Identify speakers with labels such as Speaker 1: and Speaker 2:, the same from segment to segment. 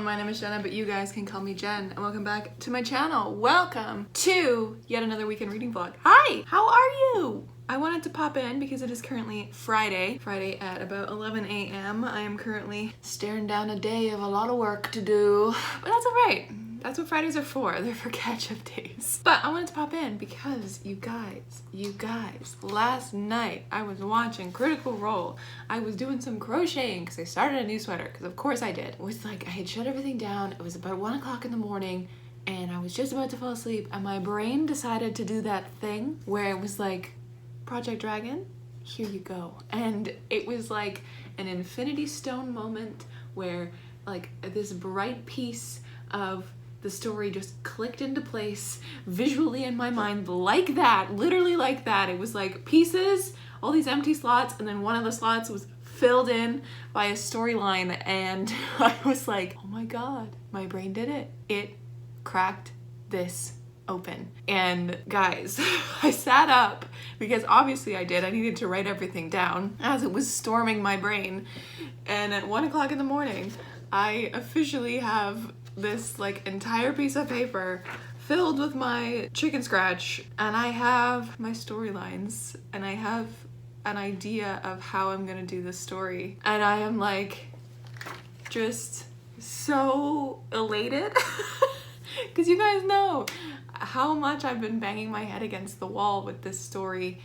Speaker 1: everyone, my name is Jenna, but you guys can call me Jen, and welcome back to my channel. Welcome to yet another weekend reading vlog. Hi, how are you? I wanted to pop in because it is currently Friday at about 11 a.m. I am currently staring down a day of a lot of work to do, but that's all right. That's what Fridays are for. They're for catch-up days. But I wanted to pop in because you guys, last night I was watching Critical Role. I was doing some crocheting because I started a new sweater, because of course I did. It was like I had shut everything down. It was about 1 o'clock in the morning and I was just about to fall asleep and my brain decided to do that thing where it was like, Project Dragon, here you go. And it was like an Infinity Stone moment where like this bright piece of the story just clicked into place visually in my mind like that, literally like that. It was like pieces, all these empty slots, and then one of the slots was filled in by a storyline, and I was like, oh my god, my brain did it. It cracked this open. And guys, I sat up because obviously I needed to write everything down as it was storming my brain, and at 1 o'clock in the morning I officially have this like entire piece of paper filled with my chicken scratch, and I have my storylines and I have an idea of how I'm gonna do this story, and I am like just so elated because you guys know how much I've been banging my head against the wall with this story,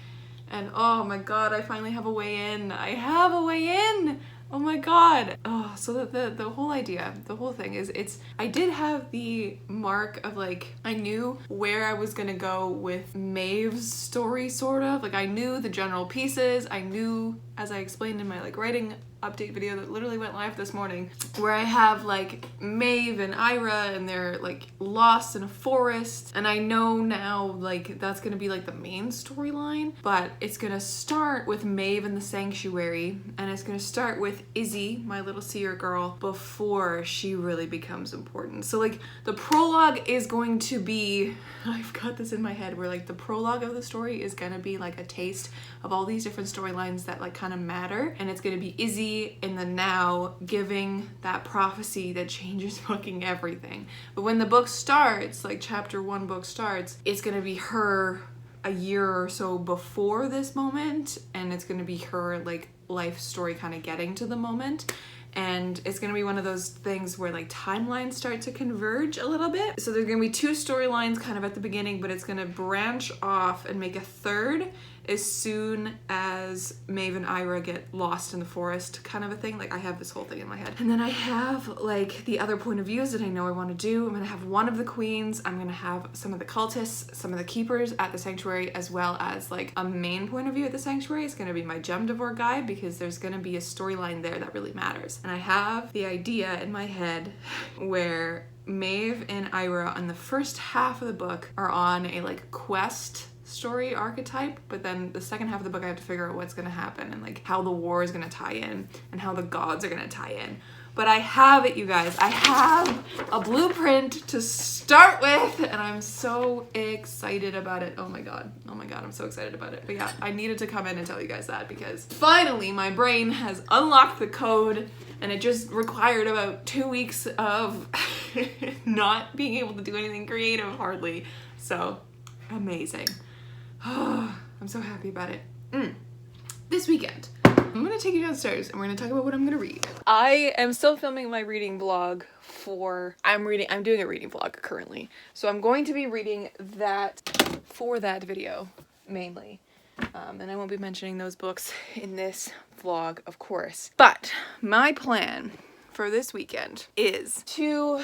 Speaker 1: and oh my god, I finally have a way in. I have a way in! Oh my god. Oh, so the whole idea, the whole thing is I did have the mark of like, I knew where I was gonna go with Maeve's story, sort of. Like I knew the general pieces. I knew, as I explained in my like writing update video that literally went live this morning, where I have like Maeve and Ira and they're like lost in a forest, and I know now like that's gonna be like the main storyline, but it's gonna start with Maeve in the sanctuary, and it's gonna start with Izzy, my little seer girl, before she really becomes important. So like the prologue is going to be, I've got this in my head, where like the prologue of the story is gonna be like a taste of all these different storylines that like kind of matter, and it's gonna be Izzy in the now giving that prophecy that changes fucking everything. But when the book starts, like chapter 1 book starts, it's gonna be her a year or so before this moment, and it's gonna be her like life story kind of getting to the moment. And it's gonna be one of those things where like timelines start to converge a little bit. So there's gonna be 2 storylines kind of at the beginning, but it's gonna branch off and make a third as soon as Maeve and Ira get lost in the forest, kind of a thing. Like I have this whole thing in my head. And then I have like the other point of views that I know I want to do. I'm gonna have one of the queens, I'm gonna have some of the cultists, some of the keepers at the sanctuary, as well as like a main point of view at the sanctuary. It's gonna be my gem devore guy, because there's gonna be a storyline there that really matters. And I have the idea in my head where Maeve and Ira on the first half of the book are on a like quest story archetype, but then the second half of the book I have to figure out what's gonna happen and like how the war is gonna tie in and how the gods are gonna tie in. But I have it, you guys. I have a blueprint to start with, and I'm so excited about it. Oh my god, I'm so excited about it. But yeah, I needed to come in and tell you guys that, because finally my brain has unlocked the code, and it just required about 2 weeks of not being able to do anything creative hardly. So amazing. I'm so happy about it. This weekend, I'm gonna take you downstairs and we're gonna talk about what I'm gonna read. I am still filming my reading vlog I'm doing a reading vlog currently. So I'm going to be reading that for that video, mainly. And I won't be mentioning those books in this vlog, of course. But my plan for this weekend is to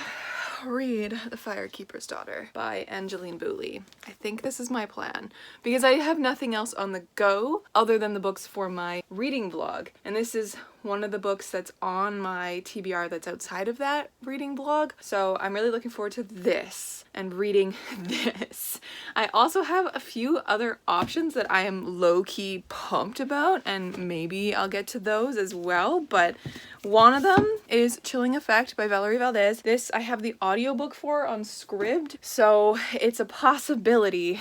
Speaker 1: read The Firekeeper's Daughter by Angeline Boulley. I think this is my plan because I have nothing else on the go other than the books for my reading vlog, and this is one of the books that's on my TBR that's outside of that reading vlog, so I'm really looking forward to this and reading this. I also have a few other options that I am low-key pumped about, and maybe I'll get to those as well, but one of them is Chilling Effect by Valerie Valdez. This I have the audiobook for on Scribd, so it's a possibility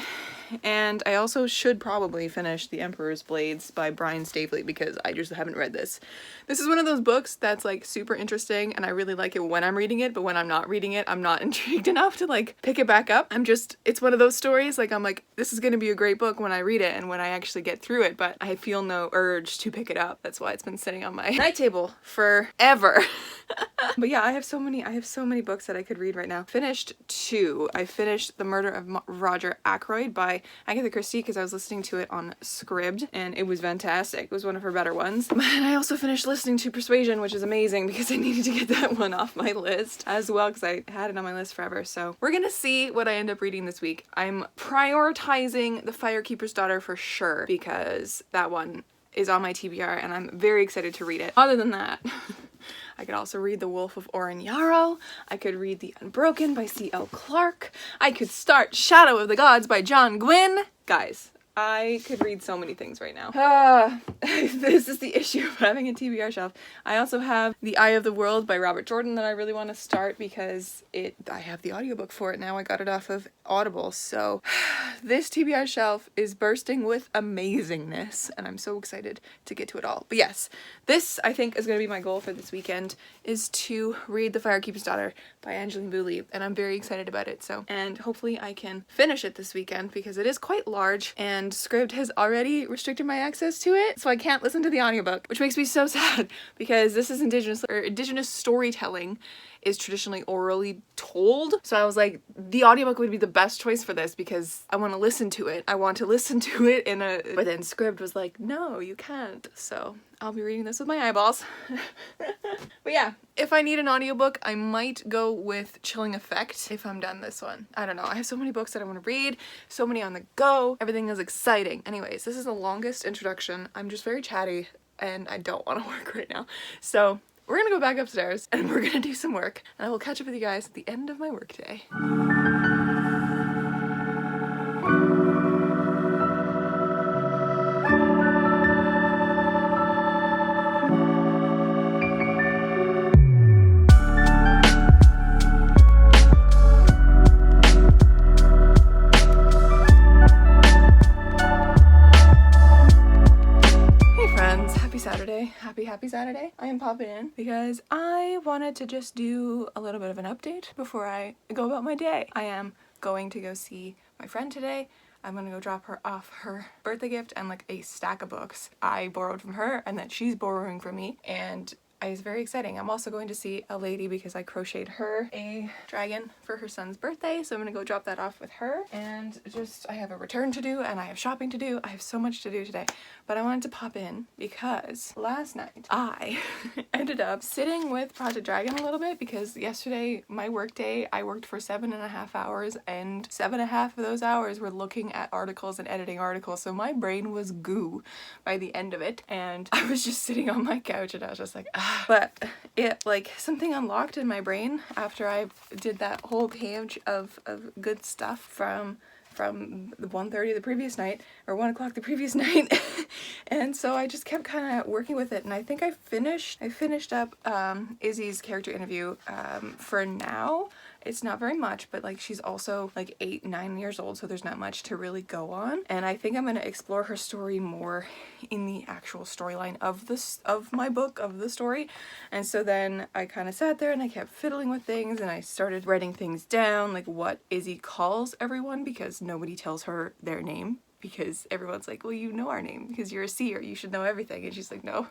Speaker 1: And I also should probably finish The Emperor's Blades by Brian Staveley because I just haven't read this. This is one of those books that's like super interesting and I really like it when I'm reading it, but when I'm not reading it, I'm not intrigued enough to like pick it back up. It's one of those stories like I'm like, this is gonna be a great book when I read it and when I actually get through it, but I feel no urge to pick it up. That's why it's been sitting on my night table forever. But yeah, I have so many books that I could read right now. Finished 2. I finished The Murder of Roger Ackroyd by Agatha Christie because I was listening to it on Scribd and it was fantastic. It was one of her better ones. And I also finished listening to Persuasion, which is amazing because I needed to get that one off my list as well because I had it on my list forever. So we're gonna see what I end up reading this week. I'm prioritizing The Firekeeper's Daughter for sure because that one is on my TBR and I'm very excited to read it. Other than that, I could also read The Wolf of Oren Yarrow. I could read The Unbroken by C.L. Clarke. I could start Shadow of the Gods by John Gwynne. Guys, I could read so many things right now. This is the issue of having a TBR shelf. I also have The Eye of the World by Robert Jordan that I really want to start because I have the audiobook for it now. I got it off of Audible. So this TBR shelf is bursting with amazingness and I'm so excited to get to it all. But yes, this I think is going to be my goal for this weekend is to read The Firekeeper's Daughter by Angeline Boulley and I'm very excited about it. And hopefully I can finish it this weekend because it is quite large and Scribd has already restricted my access to it, so I can't listen to the audiobook, which makes me so sad because this is indigenous storytelling is traditionally orally told. So I was like, the audiobook would be the best choice for this because I want to listen to it. But then Scribd was like, no, you can't. So I'll be reading this with my eyeballs. But yeah, if I need an audiobook, I might go with Chilling Effect if I'm done this one. I don't know. I have so many books that I want to read, so many on the go. Everything is exciting. Anyways, this is the longest introduction. I'm just very chatty and I don't want to work right now. So we're gonna go back upstairs and we're gonna do some work and I will catch up with you guys at the end of my workday. Happy Saturday. I am popping in because I wanted to just do a little bit of an update before I go about my day. I am going to go see my friend today. I'm gonna go drop her off her birthday gift and like a stack of books I borrowed from her and that she's borrowing from me, and it's very exciting. I'm also going to see a lady because I crocheted her a dragon for her son's birthday, so I'm gonna go drop that off with her. And just, I have a return to do and I have shopping to do. I have so much to do today, but I wanted to pop in because last night I ended up sitting with Project Dragon a little bit because yesterday, my work day, I worked for 7.5 hours and 7.5 of those hours were looking at articles and editing articles. So my brain was goo by the end of it. And I was just sitting on my couch and I was just like, ah. But it, like, something unlocked in my brain after I did that whole page of good stuff from the 1:30 the previous night, or 1 o'clock the previous night. And so I just kept kind of working with it, and I think I finished up Izzy's character interview for now. It's not very much, but like she's also like 8-9 years old, so there's not much to really go on. And I think I'm gonna explore her story more in the actual storyline of my book, of the story. And so then I kind of sat there and I kept fiddling with things and I started writing things down, like what Izzy calls everyone, because nobody tells her their name. Because everyone's like, well, you know our name because you're a seer, you should know everything. And she's like, no,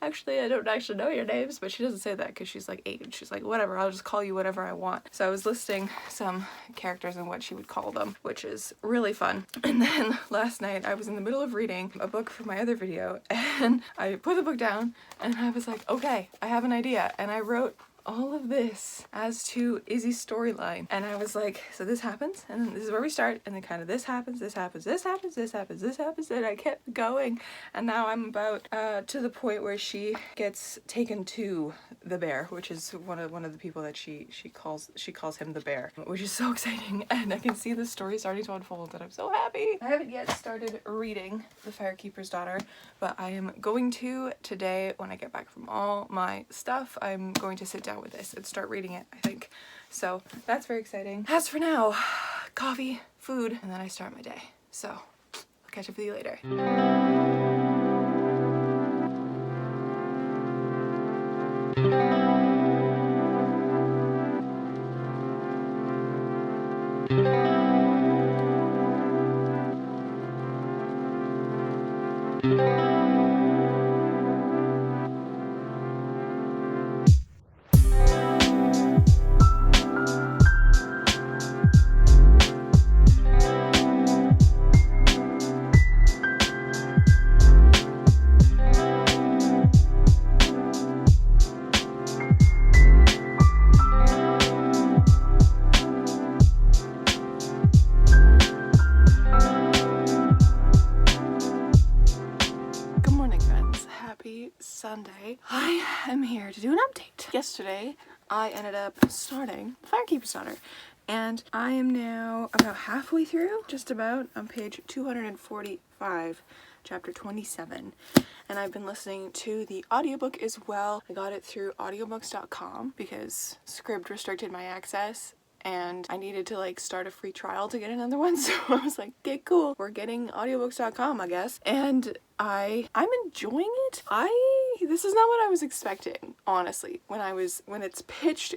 Speaker 1: actually, I don't actually know your names. But she doesn't say that because she's like 8 and she's like, whatever, I'll just call you whatever I want. So I was listing some characters and what she would call them, which is really fun. And then last night I was in the middle of reading a book for my other video and I put the book down and I was like, okay, I have an idea. And I wrote all of this as to Izzy's storyline, and I was like, so this happens and then this is where we start, and then kind of this happens, this happens, this happens, this happens, this happens, and I kept going, and now I'm about to the point where she gets taken to the bear, which is one of the people that she calls him the bear, which is so exciting, and I can see the story starting to unfold and I'm so happy. I haven't yet started reading The Firekeeper's Daughter, but I am going to today when I get back from all my stuff. I'm going to sit down with this and start reading it, I think. So that's very exciting. As for now, coffee, food, and then I start my day. So I'll catch up with you later. Sunday. I am here to do an update. Yesterday, I ended up starting FIREKEEPER'S Daughter, and I am now about halfway through, just about, on page 245, chapter 27, and I've been listening to the audiobook as well. I got it through audiobooks.com because Scribd restricted my access, and I needed to like start a free trial to get another one, so I was like, okay, cool, we're getting audiobooks.com, I guess. And I'm enjoying it. This is not what I was expecting, honestly. When it's pitched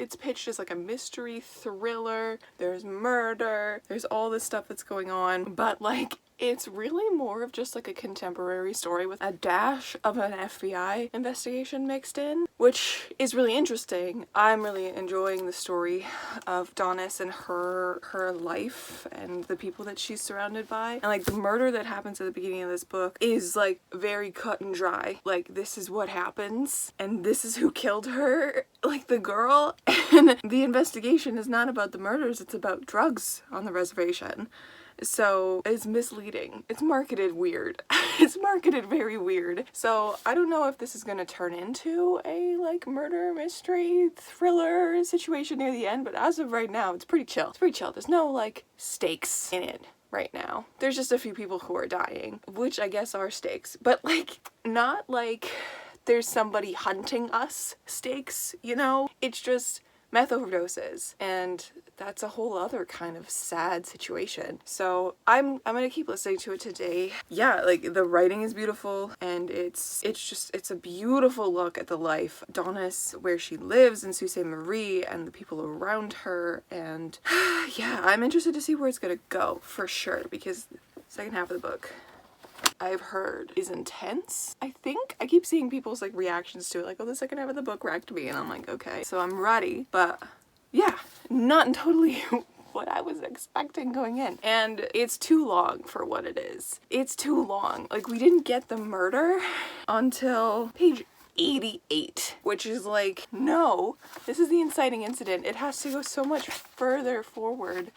Speaker 1: as like a mystery thriller, there's murder, there's all this stuff that's going on, but like it's really more of just like a contemporary story with a dash of an FBI investigation mixed in, which is really interesting. I'm really enjoying the story of Donis and her life and the people that she's surrounded by. And like the murder that happens at the beginning of this book is like very cut and dry. Like, this is what happens and this is who killed her, like the girl. And the investigation is not about the murders, it's about drugs on the reservation. So it's misleading. It's marketed weird. It's marketed very weird. So I don't know if this is gonna turn into a like murder mystery thriller situation near the end, but as of right now, it's pretty chill. It's pretty chill. There's no like stakes in it right now. There's just a few people who are dying, which I guess are stakes, but like not like there's somebody hunting us stakes, you know? It's just meth overdoses, and that's a whole other kind of sad situation. So I'm gonna keep listening to it today. Yeah, like the writing is beautiful, and it's a beautiful look at the life Donis, where she lives in Sault Ste. Marie, and the people around her, and yeah, I'm interested to see where it's gonna go for sure, because the second half of the book I've heard is intense. I think I keep seeing people's like reactions to it, like, oh, the second half of the book wrecked me, and I'm like, okay, so I'm ready. But yeah, not totally what I was expecting going in, and it's too long for what it is. It's too long. Like, we didn't get the murder until page 88, which is like, no, this is the inciting incident. It has to go so much further forward.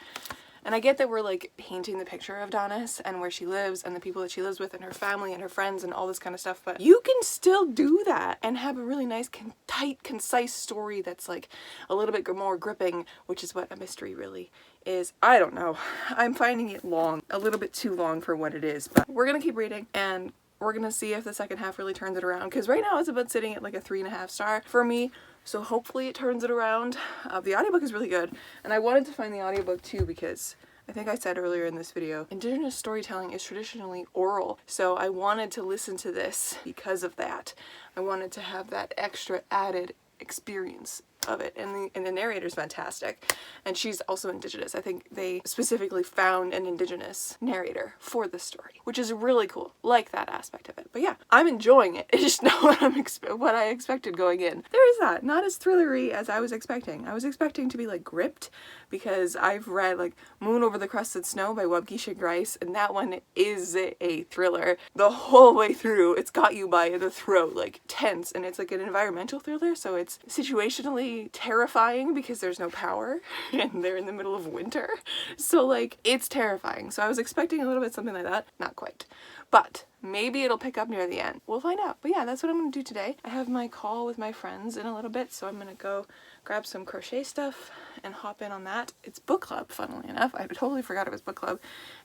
Speaker 1: And I get that we're like painting the picture of Donis and where she lives and the people that she lives with and her family and her friends and all this kind of stuff, but you can still do that and have a really nice, tight, concise story that's like a little bit more gripping, which is what a mystery really is. I don't know. I'm finding it long, a little bit too long for what it is, but we're gonna keep reading and we're gonna see if the second half really turns it around, because right now it's about sitting at like a 3.5 star for me. So hopefully it turns it around. The audiobook is really good, and I wanted to find the audiobook too because I think I said earlier in this video, Indigenous storytelling is traditionally oral, so I wanted to listen to this because of that. I wanted to have that extra added experience of it, and the narrator's fantastic, and she's also Indigenous. I think they specifically found an Indigenous narrator for this story, which is really cool. Like that aspect of it. But yeah, I'm enjoying it. It's just not what I expected going in. There is that. Not as thrillery as I was expecting. I was expecting to be like gripped, because I've read like Moon Over the Crusted Snow by Wabgisha Grice, and that one is a thriller. The whole way through, it's got you by the throat, like tense, and it's like an environmental thriller, so it's situationally terrifying because there's no power and they're in the middle of winter. So like, it's terrifying. So I was expecting a little bit something like that. Not quite. But maybe it'll pick up near the end. We'll find out. But yeah, that's what I'm gonna do today. I have my call with my friends in a little bit, so I'm gonna go grab some crochet stuff and hop in on that. It's book club, funnily enough. I totally forgot it was book club.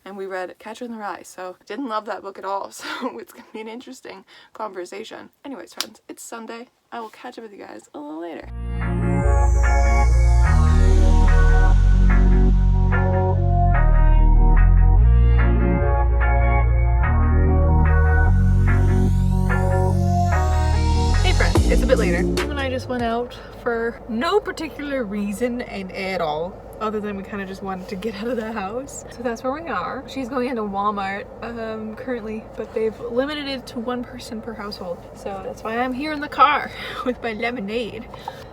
Speaker 1: And we read Catcher in the Rye, so didn't love that book at all. So it's gonna be an interesting conversation. Anyways, friends, it's Sunday. I will catch up with you guys a little later. out for no particular reason at all, other than we kind of just wanted to get out of the house. So that's where we are. She's going into Walmart currently, but they've limited it to one person per household. So that's why I'm here in the car with my lemonade.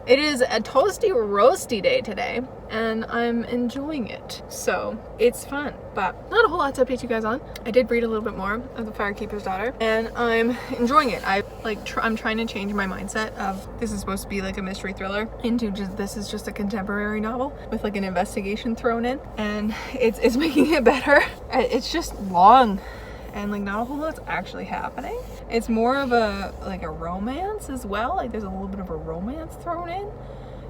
Speaker 1: It is a toasty roasty day today, and I'm enjoying it. So it's fun, but not a whole lot to update you guys on. I did read a little bit more of the Firekeeper's Daughter, and I'm enjoying it. I'm trying to change my mindset of this is supposed to be like a mystery thriller into just this is just a contemporary novel with like an investigation thrown in, and it's making it better. It's just long and like not a whole lot's actually happening. It's more of a like a romance as well. Like there's a little bit of a romance thrown in.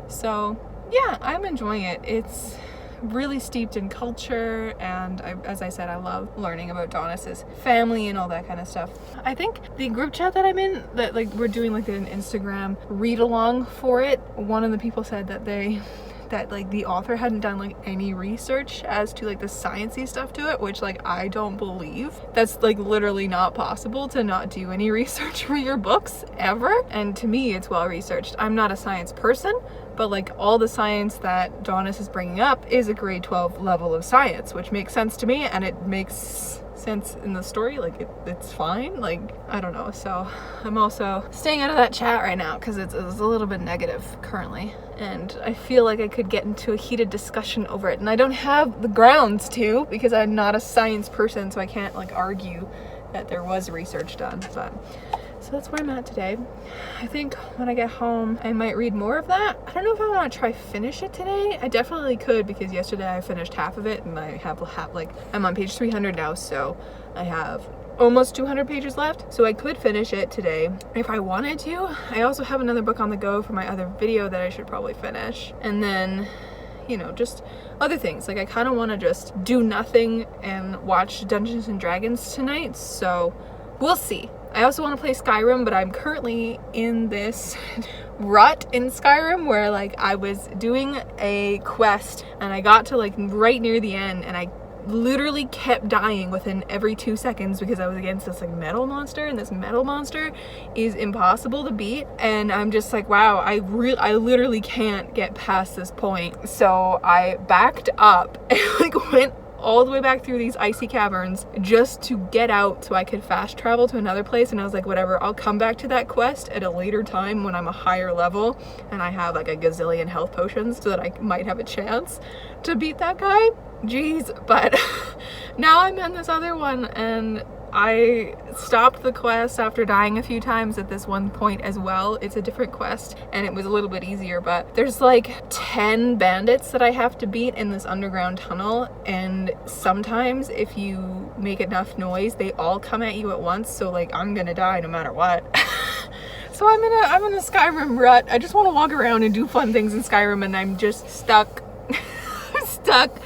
Speaker 1: So yeah, I'm enjoying it. It's really steeped in culture, and as I said, I love learning about Donis's family and all that kind of stuff. I think the group chat that I'm in, that like we're doing like an Instagram read along for it, one of the people said that like the author hadn't done like any research as to like the sciencey stuff to it, which like I don't believe. That's like literally not possible to not do any research for your books ever. And to me, it's well researched. I'm not a science person, but like all the science that Donis is bringing up is a grade 12 level of science, which makes sense to me, and it makes sense in the story. Like it's fine. Like I don't know. So I'm also staying out of that chat right now because it's a little bit negative currently, and I feel like I could get into a heated discussion over it, and I don't have the grounds to because I'm not a science person, so I can't like argue that there was research done. But so that's where I'm at today. I think when I get home, I might read more of that. I don't know if I want to try finish it today. I definitely could, because yesterday I finished half of it, and I have like, I'm on page 300 now, so I have almost 200 pages left. So I could finish it today if I wanted to. I also have another book on the go for my other video that I should probably finish. And then, you know, just other things. Like I kind of want to just do nothing and watch Dungeons and Dragons tonight, so we'll see. I also want to play Skyrim, but I'm currently in this rut in Skyrim where like I was doing a quest and I got to like right near the end, and I literally kept dying within every 2 seconds because I was against this like metal monster, and this metal monster is impossible to beat. And I'm just like, wow, I literally can't get past this point. So I backed up and like went all the way back through these icy caverns just to get out so I could fast travel to another place. And I was like, whatever, I'll come back to that quest at a later time when I'm a higher level and I have like a gazillion health potions so that I might have a chance to beat that guy. Jeez. But now I'm in this other one, and I stopped the quest after dying a few times at this one point as well. It's a different quest and it was a little bit easier, but there's like 10 bandits that I have to beat in this underground tunnel, and sometimes if you make enough noise they all come at you at once, so like I'm gonna die no matter what. So I'm in a Skyrim rut. I just want to walk around and do fun things in Skyrim, and I'm just stuck. I'm stuck.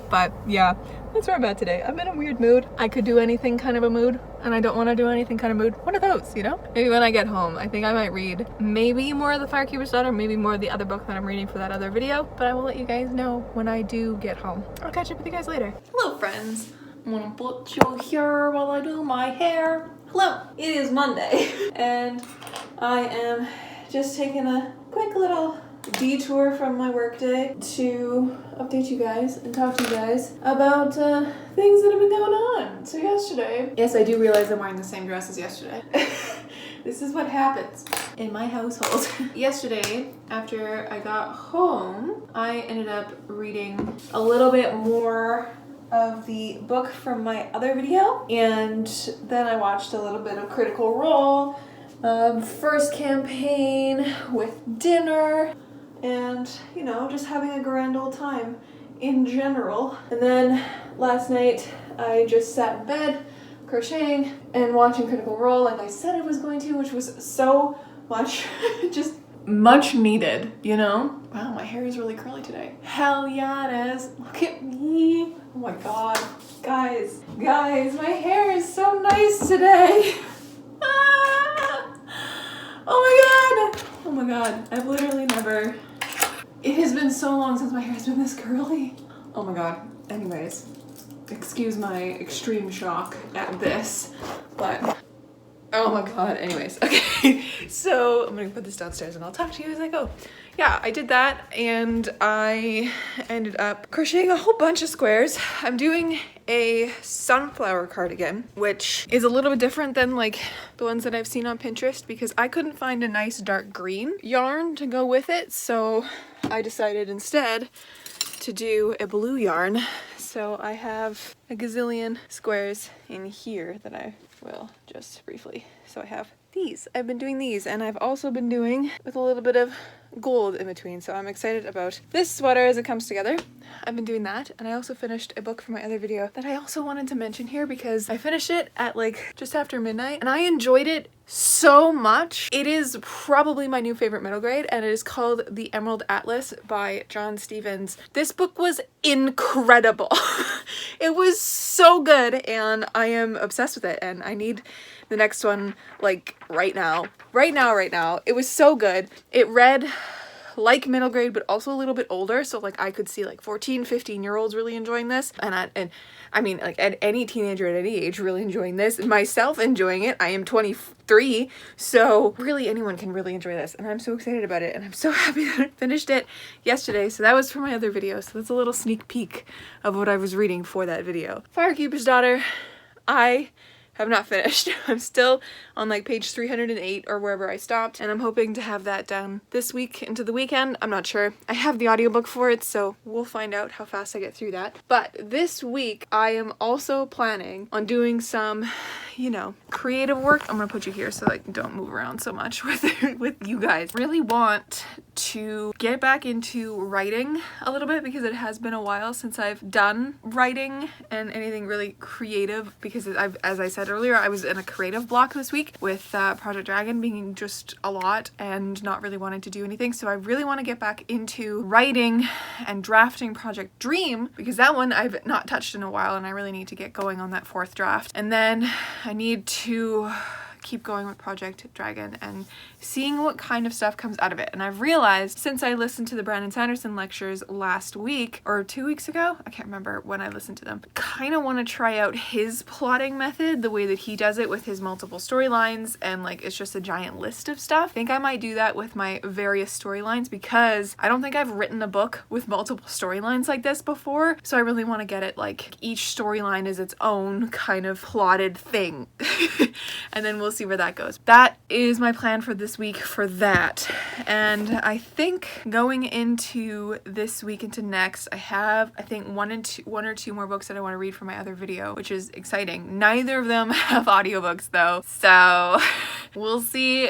Speaker 1: But yeah, that's where I'm at today. I'm in a weird mood. I could do anything kind of a mood, and I don't want to do anything kind of mood. One of those, you know? Maybe when I get home, I think I might read maybe more of the Firekeeper's Daughter, maybe more of the other book that I'm reading for that other video, but I will let you guys know when I do get home. I'll catch up with you guys later. Hello friends. I'm gonna put you here while I do my hair. Hello, it is Monday, and I am just taking a quick little detour from my workday to update you guys and talk to you guys about things that have been going on. So yesterday, yes, I do realize I'm wearing the same dress as yesterday. This is what happens in my household. Yesterday, after I got home, I ended up reading a little bit more of the book from my other video, and then I watched a little bit of Critical Role, first campaign with dinner, and you know, just having a grand old time in general. And then last night I just sat in bed crocheting and watching Critical Role like I said I was going to, which was so much just much needed, you know? Wow, my hair is really curly today. Hell yeah it is. Look at me. Oh my god. Guys, my hair is so nice today. Oh my god. I've literally never... It has been so long since my hair has been this curly. Oh my god. Anyways, excuse my extreme shock at this, but Oh my god, anyways, okay. So I'm gonna put this downstairs and I'll talk to you as I go. Yeah, I did that and I ended up crocheting a whole bunch of squares. I'm doing a sunflower cardigan, which is a little bit different than like the ones that I've seen on Pinterest because I couldn't find a nice dark green yarn to go with it. So I decided instead to do a blue yarn. So I have a gazillion squares in here that I will just briefly. So I have these. I've been doing these and I've also been doing with a little bit of gold in between. So I'm excited about this sweater as it comes together. I've been doing that, and I also finished a book for my other video that I also wanted to mention here because I finished it at like just after midnight and I enjoyed it so much. It is probably my new favorite middle grade and it is called The Emerald Atlas by John Stevens. This book was incredible. It was so good and I am obsessed with it and I need the next one like right now. Right now. It was so good. It read like middle grade but also a little bit older, so like I could see like 14-15-year-olds really enjoying this, and I mean like any teenager at any age really enjoying this, myself enjoying it. I am 23, so really anyone can really enjoy this and I'm so excited about it and I'm so happy that I finished it yesterday. So that was for my other video, so that's a little sneak peek of what I was reading for that video. Firekeeper's Daughter, I have not finished. I'm still on like page 308 or wherever I stopped, and I'm hoping to have that done this week into the weekend. I'm not sure. I have the audiobook for it, so we'll find out how fast I get through that. But this week I am also planning on doing some, you know, creative work. I'm gonna put you here so I don't move around so much with you guys. Really want to get back into writing a little bit because it has been a while since I've done writing and anything really creative, because as I said earlier, I was in a creative block this week with Project Dragon being just a lot and not really wanting to do anything. So I really want to get back into writing and drafting Project Dream, because that one I've not touched in a while and I really need to get going on that 4th draft. And then I need to keep going with Project Dragon and seeing what kind of stuff comes out of it. And I've realized since I listened to the Brandon Sanderson lectures last week or 2 weeks ago, I can't remember when I listened to them, kind of want to try out his plotting method, the way that he does it with his multiple storylines, and like it's just a giant list of stuff. I think I might do that with my various storylines because I don't think I've written a book with multiple storylines like this before. So I really want to get it like each storyline is its own kind of plotted thing. And then we'll see where that goes. That is my plan for this week for that. And I think going into this week into next, I have I think one or two more books that I want to read for my other video, which is exciting. Neither of them have audiobooks though, so we'll see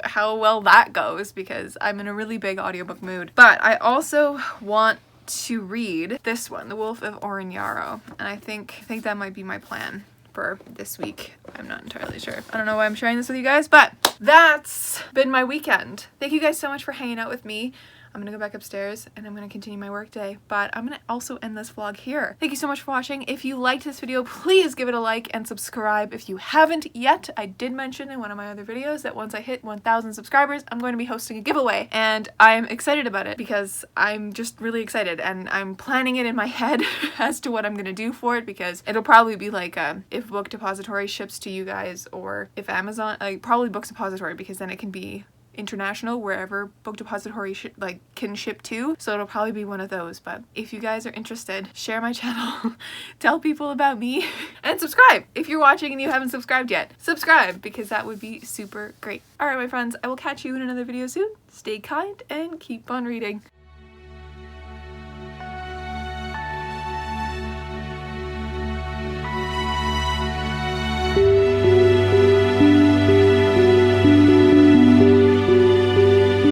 Speaker 1: how well that goes because I'm in a really big audiobook mood. But I also want to read this one, The Wolf of Orin-Yaro, and I think that might be my plan for this week. I'm not entirely sure. I don't know why I'm sharing this with you guys, but that's been my weekend. Thank you guys so much for hanging out with me. I'm gonna go back upstairs and I'm gonna continue my work day, but I'm gonna also end this vlog here. Thank you so much for watching. If you liked this video, please give it a like and subscribe if you haven't yet. I did mention in one of my other videos that once I hit 1,000 subscribers, I'm going to be hosting a giveaway, and I'm excited about it because I'm just really excited and I'm planning it in my head as to what I'm gonna do for it, because it'll probably be like if Book Depository ships to you guys, or if Amazon, like probably Book Depository, because then it can be international wherever Book Depository can ship to, so it'll probably be one of those. But if you guys are interested, share my channel, tell people about me, and subscribe if you're watching and you haven't subscribed yet. Subscribe, because that would be super great. All right, my friends, I will catch you in another video soon. Stay kind and keep on reading.